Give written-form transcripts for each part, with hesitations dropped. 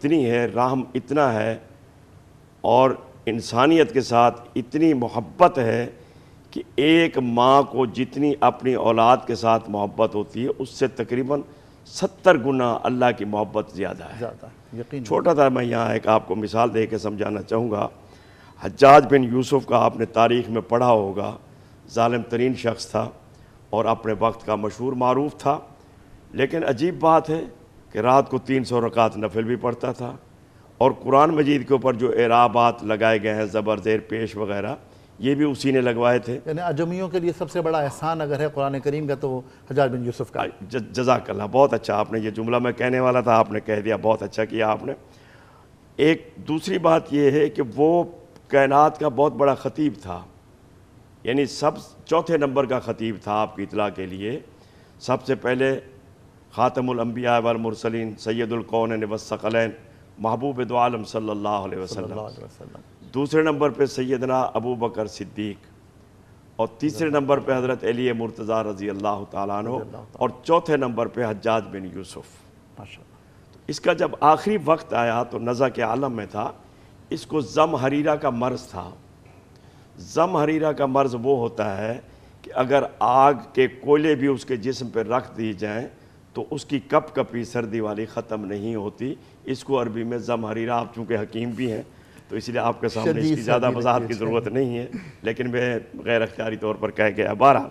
اتنی ہے، رحم اتنا ہے اور انسانیت کے ساتھ اتنی محبت ہے کہ ایک ماں کو جتنی اپنی اولاد کے ساتھ محبت ہوتی ہے اس سے تقریباً 70 گنا اللہ کی محبت زیادہ ہے۔ یقین چھوٹا تھا، میں یہاں ایک آپ کو مثال دے کے سمجھانا چاہوں گا۔ حجاج بن یوسف کا آپ نے تاریخ میں پڑھا ہوگا، ظالم ترین شخص تھا اور اپنے وقت کا مشہور معروف تھا، لیکن عجیب بات ہے کہ رات کو 300 رکعت نفل بھی پڑھتا تھا، اور قرآن مجید کے اوپر جو اعرابات لگائے گئے ہیں زبر زیر پیش وغیرہ یہ بھی اسی نے لگوائے تھے۔ یعنی عجمیوں کے لیے سب سے بڑا احسان اگر ہے قرآن کریم کا تو وہ حجاج بن یوسف کا۔ جزاک اللہ، بہت اچھا، آپ نے یہ جملہ میں کہنے والا تھا، آپ نے کہہ دیا، بہت اچھا کیا آپ نے۔ ایک دوسری بات یہ ہے کہ وہ کائنات کا بہت بڑا خطیب تھا، یعنی چوتھے نمبر کا خطیب تھا آپ کی اطلاع کے لیے۔ سب سے پہلے خاتم الانبیاء والمرسلین، سید الکونین والثقلین، محبوب دو عالم صلی اللہ علیہ وسلم۔ دوسرے نمبر پہ سیدنا ابو بکر صدیق، اور تیسرے نمبر پہ حضرت علی مرتضیٰ رضی اللہ تعالیٰ عنہ، اور چوتھے نمبر پہ حجاج بن یوسف۔ اس کا جب آخری وقت آیا تو نزع کے عالم میں تھا، اس کو زمہریرہ کا مرض تھا۔ زمہریرہ کا مرض وہ ہوتا ہے کہ اگر آگ کے کوئلے بھی اس کے جسم پہ رکھ دی جائیں تو اس کی کپ کپی سردی والی ختم نہیں ہوتی۔ اس کو عربی میں زمہریرہ، آپ چونکہ حکیم بھی ہیں تو اس لیے آپ کے سامنے اس کی زیادہ وضاحت کی ضرورت نہیں ہے، لیکن میں غیر اختیاری طور پر کہہ گیا بارہ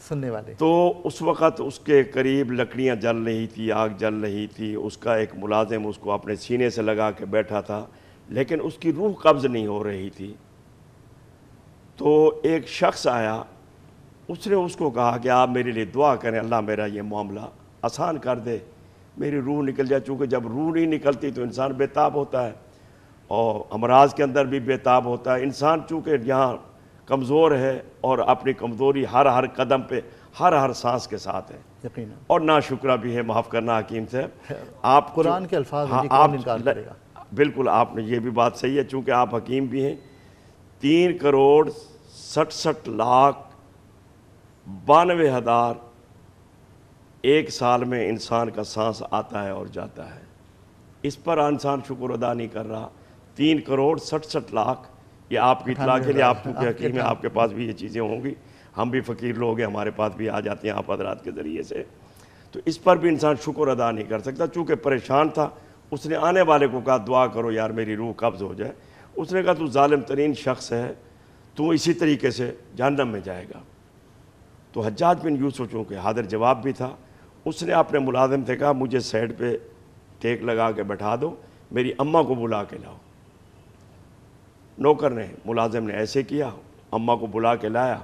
سننے والے۔ تو اس وقت اس کے قریب لکڑیاں جل رہی تھی، آگ جل رہی تھی، اس کا ایک ملازم اس کو اپنے سینے سے لگا کے بیٹھا تھا، لیکن اس کی روح قبض نہیں ہو رہی تھی۔ تو ایک شخص آیا، اس نے اس کو کہا کہ آپ میرے لیے دعا کریں، اللہ میرا یہ معاملہ آسان کر دے، میری روح نکل جائے۔ چونکہ جب روح نہیں نکلتی تو انسان بے تاب ہوتا ہے، اور امراض کے اندر بھی بے تاب ہوتا ہے انسان، چونکہ یہاں کمزور ہے اور اپنی کمزوری ہر قدم پہ ہر سانس کے ساتھ ہے، یقیناً، اور ناشکرہ بھی ہے، معاف کرنا حکیم سے۔ آپ قرآن کے الفاظ ہیں، کون انکار کرے گا؟ بالکل، آپ نے یہ بھی بات صحیح ہے، چونکہ آپ حکیم بھی ہیں۔ 3,67,92,000 ایک سال میں انسان کا سانس آتا ہے اور جاتا ہے، اس پر انسان شکر ادا نہیں کر رہا۔ 3,67,00,000، یہ آپ کی اطلاع کے لیے، آپ چونکہ حکیم ہیں، آپ کے پاس بھی یہ چیزیں ہوں گی، ہم بھی فقیر لوگ ہیں، ہمارے پاس بھی آ جاتی ہیں آپ حضرات کے ذریعے سے، تو اس پر بھی انسان شکر ادا نہیں کر سکتا۔ چونکہ پریشان تھا، اس نے آنے والے کو کہا دعا کرو یار میری روح قبض ہو جائے۔ اس نے کہا تو ظالم ترین شخص ہے، تو اسی طریقے سے جہنم میں جائے گا۔ تو حجاج بن یوسف چونکہ حاضر جواب بھی تھا، اس نے اپنے ملازم سے کہا مجھے سائڈ پہ ٹیک لگا کے بٹھا دو، میری اماں کو بلا کے لاؤ۔ نوکر نے، ملازم نے ایسے کیا، اماں کو بلا کے لایا،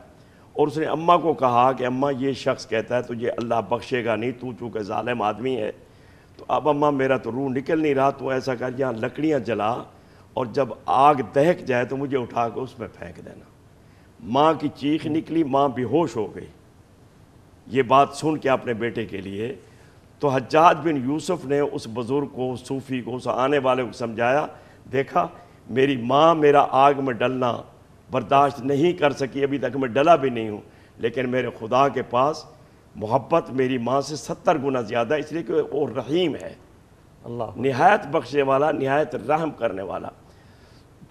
اور اس نے اماں کو کہا کہ اماں یہ شخص کہتا ہے تجھے اللہ بخشے گا نہیں، تو چونکہ ظالم آدمی ہے، تو اب اماں میرا تو روح نکل نہیں رہا، تو ایسا کر یہاں لکڑیاں جلا، اور جب آگ دہک جائے تو مجھے اٹھا کے اس میں پھینک دینا۔ ماں کی چیخ نکلی، ماں بے ہوش ہو گئی یہ بات سن کے اپنے بیٹے کے لیے۔ تو حجاج بن یوسف نے اس بزرگ کو، اس صوفی کو، اس آنے والے کو سمجھایا، دیکھا میری ماں میرا آگ میں ڈلنا برداشت نہیں کر سکی، ابھی تک میں ڈلا بھی نہیں ہوں، لیکن میرے خدا کے پاس محبت میری ماں سے 70 گنا زیادہ ہے، اس لیے کہ وہ رحیم ہے، اللہ نہایت بخشنے والا، نہایت رحم کرنے والا۔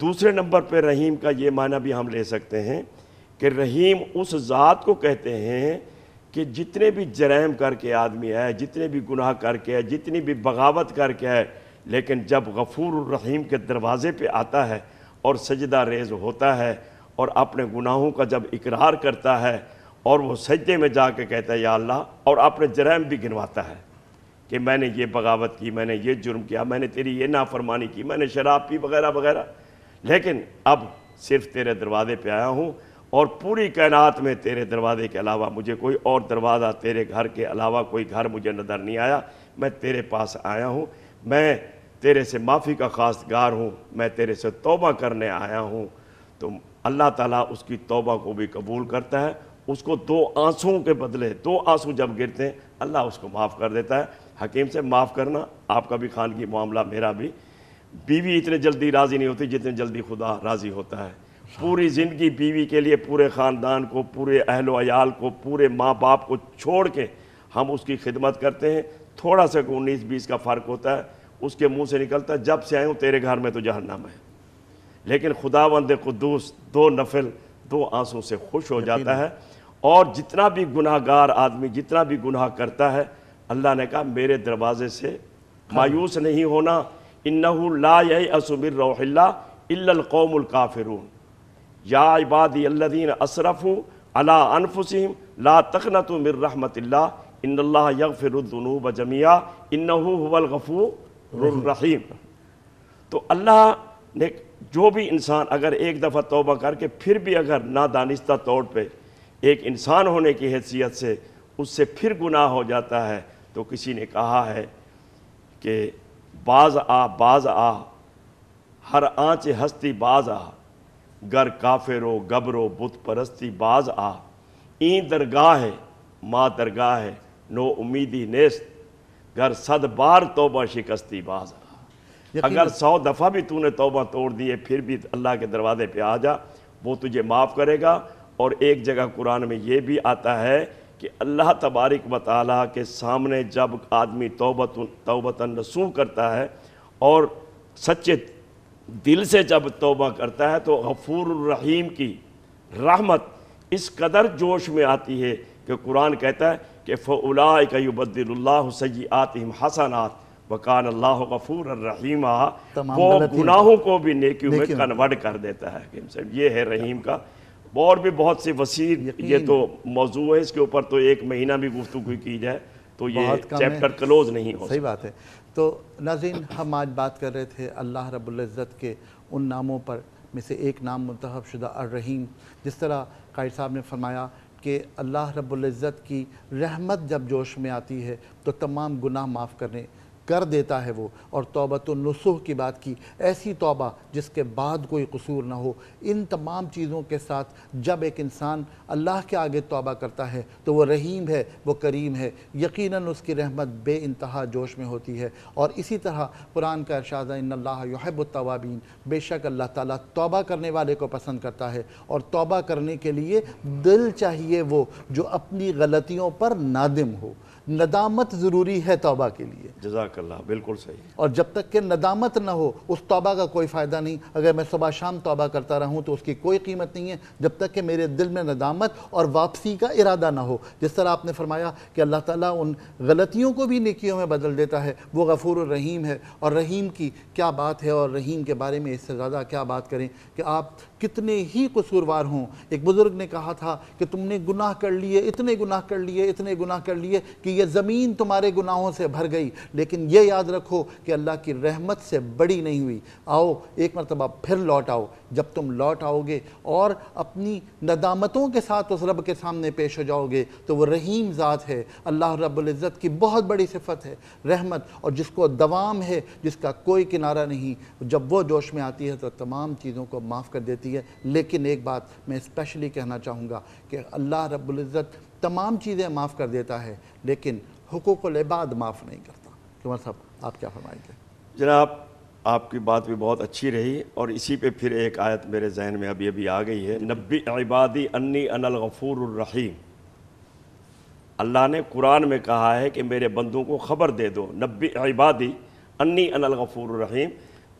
دوسرے نمبر پہ رحیم کا یہ معنی بھی ہم لے سکتے ہیں کہ رحیم اس ذات کو کہتے ہیں کہ جتنے بھی جرائم کر کے آدمی ہے، جتنے بھی گناہ کر کے ہے، جتنی بھی بغاوت کر کے ہے، لیکن جب غفور الرحیم کے دروازے پہ آتا ہے اور سجدہ ریز ہوتا ہے اور اپنے گناہوں کا جب اقرار کرتا ہے اور وہ سجدے میں جا کے کہتا ہے یا اللہ، اور اپنے جرائم بھی گنواتا ہے کہ میں نے یہ بغاوت کی، میں نے یہ جرم کیا، میں نے تیری یہ نافرمانی کی، میں نے شراب پی وغیرہ وغیرہ، لیکن اب صرف تیرے دروازے پہ آیا ہوں، اور پوری کائنات میں تیرے دروازے کے علاوہ مجھے کوئی اور دروازہ، تیرے گھر کے علاوہ کوئی گھر مجھے نظر نہیں آیا، میں تیرے پاس آیا ہوں، میں تیرے سے معافی کا خواستگار ہوں، میں تیرے سے توبہ کرنے آیا ہوں۔ تو اللہ تعالیٰ اس کی توبہ کو بھی قبول کرتا ہے، اس کو 2 آنسوؤں کے بدلے 2 آنسو جب گرتے ہیں اللہ اس کو معاف کر دیتا ہے۔ حکیم سے معاف کرنا، آپ کا بھی خانگی معاملہ، میرا بھی، بیوی اتنے جلدی راضی نہیں ہوتی جتنے جلدی خدا راضی ہوتا ہے۔ پوری زندگی بیوی کے لیے، پورے خاندان کو، پورے اہل و عیال کو، پورے ماں باپ کو چھوڑ کے ہم اس کی خدمت کرتے ہیں، تھوڑا سا 19-20 کا فرق ہوتا ہے، اس کے منہ سے نکلتا ہے جب سے آئے ہوں تیرے گھر میں تو جہنم ہے، لیکن خداوند قدوس 2 نفل 2 آنسوں سے خوش ہو جاتا ہے۔ اور جتنا بھی گناہ گار آدمی جتنا بھی گناہ کرتا ہے، اللہ نے کہا میرے دروازے سے مایوس نہیں ہونا، انہو لا ییأس من روح اللہ الا القوم الکافرون، یا عبادی الذین اسرفوا علی انفسہم لا تقنطوا من رحمت اللہ ان اللہ یغفر الذنوب جميعا انہو هو الغفور الرحیم۔ تو اللہ نے جو بھی انسان اگر ایک دفعہ توبہ کر کے پھر بھی اگر نادانستہ طور پہ ایک انسان ہونے کی حیثیت سے اس سے پھر گناہ ہو جاتا ہے، تو کسی نے کہا ہے کہ باز آ ہر آنچ ہستی باز آ، گر کافر و گبر و بت پرستی باز آ، این درگاہ ہے ماں درگاہ ہے نو امیدی نیست، گر 100 بار توبہ شکستی باز آ۔ اگر 100 دفعہ بھی تو نے توبہ توڑ دیے پھر بھی اللہ کے دروازے پہ آ جا، وہ تجھے معاف کرے گا۔ اور ایک جگہ قرآن میں یہ بھی آتا ہے کہ اللہ تبارک و تعالیٰ کے سامنے جب آدمی توبۃ نصوح کرتا ہے اور سچے دل سے جب توبہ کرتا ہے تو غفور الرحیم کی رحمت اس قدر جوش میں آتی ہے کہ قرآن کہتا ہے کہ فَأُولَٰئِكَ يُبَدِّلُ اللَّهُ سَيِّئَاتِهِمْ حَسَنَاتٍ وَكَانَ اللَّهُ غَفُورًا رَحِيمًا۔ وہ گناہوں کو بھی نیکیوں میں کنورٹ کر دیتا ہے۔ یہ ہے رحیم کا۔ اور بھی بہت سی وسیع، یہ تو موضوع ہے، اس کے اوپر تو 1 مہینہ بھی گفتگو کی جائے تو یہ چیپٹر کلوز نہیں ہو سکتا۔ صحیح بات ہے۔ تو ناظرین، ہم آج بات کر رہے تھے اللہ رب العزت کے ان ناموں پر میں سے ایک نام منتخب شدہ الرحیم۔ جس طرح قائد صاحب نے فرمایا کہ اللہ رب العزت کی رحمت جب جوش میں آتی ہے تو تمام گناہ معاف کر دیتا ہے وہ، اور توبۃ النصوح کی بات کی، ایسی توبہ جس کے بعد کوئی قصور نہ ہو۔ ان تمام چیزوں کے ساتھ جب ایک انسان اللہ کے آگے توبہ کرتا ہے تو وہ رحیم ہے، وہ کریم ہے، یقیناً اس کی رحمت بے انتہا جوش میں ہوتی ہے۔ اور اسی طرح قرآن کا ارشاد ہے ان اللہ یحب التوابین، بے شک اللہ تعالیٰ توبہ کرنے والے کو پسند کرتا ہے، اور توبہ کرنے کے لیے دل چاہیے وہ جو اپنی غلطیوں پر نادم ہو۔ ندامت ضروری ہے توبہ کے لیے۔ جزاک اللہ، بالکل صحیح۔ اور جب تک کہ ندامت نہ ہو اس توبہ کا کوئی فائدہ نہیں۔ اگر میں صبح شام توبہ کرتا رہوں تو اس کی کوئی قیمت نہیں ہے جب تک کہ میرے دل میں ندامت اور واپسی کا ارادہ نہ ہو۔ جس طرح آپ نے فرمایا کہ اللہ تعالیٰ ان غلطیوں کو بھی نیکیوں میں بدل دیتا ہے، وہ غفور الرحیم ہے۔ اور رحیم کی کیا بات ہے، اور رحیم کے بارے میں اس سے زیادہ کیا بات کریں کہ آپ کتنے ہی قصوروار ہوں۔ ایک بزرگ نے کہا تھا کہ تم نے گناہ کر لیے، اتنے گناہ کر لیے، اتنے گناہ کر لیے کہ یہ زمین تمہارے گناہوں سے بھر گئی، لیکن یہ یاد رکھو کہ اللہ کی رحمت سے بڑی نہیں ہوئی۔ آؤ ایک مرتبہ پھر لوٹ آؤ۔ جب تم لوٹ آؤ گے اور اپنی ندامتوں کے ساتھ اس رب کے سامنے پیش ہو جاؤ گے تو وہ رحیم ذات ہے۔ اللہ رب العزت کی بہت بڑی صفت ہے رحمت، اور جس کو دوام ہے، جس کا کوئی کنارہ نہیں۔ جب وہ جوش میں آتی ہے تو تمام چیزوں کو معاف کر دیتی ہے۔ لیکن ایک بات میں اسپیشلی کہنا چاہوں گا کہ اللہ رب العزت تمام چیزیں معاف کر دیتا ہے لیکن حقوق العباد معاف نہیں کرتا۔ عمر صاحب آپ کیا فرمائیں گے؟ جناب، آپ کی بات بھی بہت اچھی رہی، اور اسی پہ پھر ایک آیت میرے ذہن میں ابھی آ گئی ہے، نبی عبادی انی انا الغفور الرحیم۔ اللہ نے قرآن میں کہا ہے کہ میرے بندوں کو خبر دے دو، نبی عبادی انی انا الغفور الرحیم،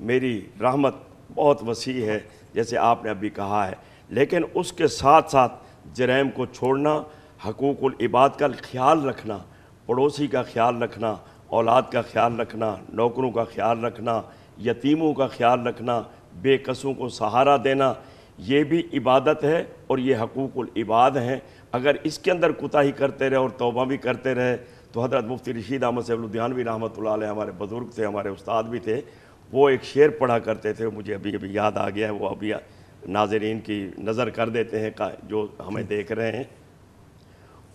میری رحمت بہت وسیع ہے جیسے آپ نے ابھی کہا ہے، لیکن اس کے ساتھ ساتھ جرائم کو چھوڑنا، حقوق العباد کا خیال رکھنا، پڑوسی کا خیال رکھنا، اولاد کا خیال رکھنا، نوکروں کا خیال رکھنا، یتیموں کا خیال رکھنا، بے کسوں کو سہارا دینا، یہ بھی عبادت ہے اور یہ حقوق العباد ہیں۔ اگر اس کے اندر کوتاہی کرتے رہے اور توبہ بھی کرتے رہے تو حضرت مفتی رشید احمد سیف الدھیانوی رحمۃ اللہ علیہ ہمارے بزرگ تھے، ہمارے استاد بھی تھے، وہ ایک شعر پڑھا کرتے تھے، مجھے ابھی یاد آ گیا ہے، وہ ابھی ناظرین کی نظر کر دیتے ہیں جو ہمیں دیکھ رہے ہیں۔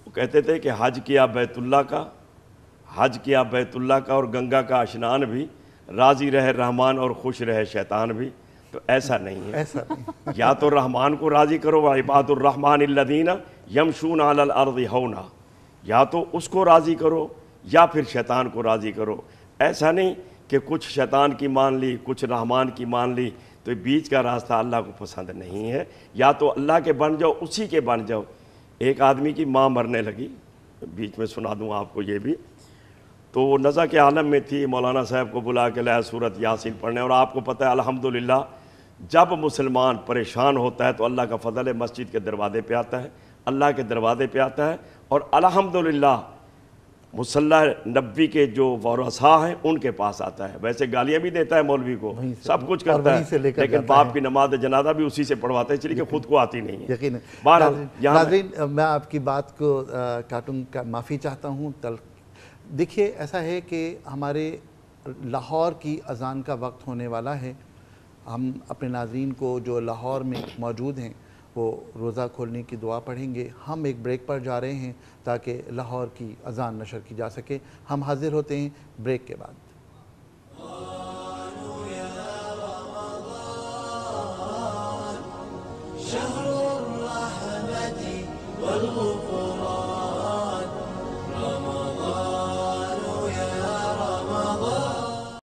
وہ کہتے تھے کہ حج کیا بیت اللہ کا اور گنگا کا اشنان بھی، راضی رہے رحمان اور خوش رہے شیطان بھی۔ تو ایسا نہیں ہے، یا تو رحمان کو راضی کرو وعباد الرحمن الذین یمشون علی الارض ہونا، یا تو اس کو راضی کرو یا پھر شیطان کو راضی کرو۔ ایسا نہیں کہ کچھ شیطان کی مان لی کچھ رحمان کی مان لی، تو بیچ کا راستہ اللہ کو پسند نہیں ہے۔ یا تو اللہ کے بن جاؤ، اسی کے بن جاؤ۔ ایک آدمی کی ماں مرنے لگی، بیچ میں سنا دوں آپ کو یہ بھی، تو وہ نزع کے عالم میں تھی، مولانا صاحب کو بلا کے لایا سورت یاسین پڑھنے، اور آپ کو پتہ ہے الحمدللہ جب مسلمان پریشان ہوتا ہے تو اللہ کا فضل ہے، مسجد کے دروازے پہ آتا ہے، اللہ کے دروازے پہ آتا ہے، اور الحمدللہ مصلی نبوی کے جو ورثاء ہیں ان کے پاس آتا ہے۔ ویسے گالیاں بھی دیتا ہے مولوی کو، سب کچھ کرتا ہے، لیکن باپ کی نماز جنازہ بھی اسی سے پڑھواتے ہیں، چلیے کہ خود کو آتی نہیں ہے۔ یقین ناظرین، میں آپ کی بات کو کاٹوں، معافی چاہتا ہوں۔ دیکھیے ایسا ہے کہ ہمارے لاہور کی اذان کا وقت ہونے والا ہے۔ ہم اپنے ناظرین کو جو لاہور میں موجود ہیں وہ روزہ کھولنے کی دعا پڑھیں گے۔ ہم ایک بریک پر جا رہے ہیں تاکہ لاہور کی اذان نشر کی جا سکے۔ ہم حاضر ہوتے ہیں بریک کے بعد۔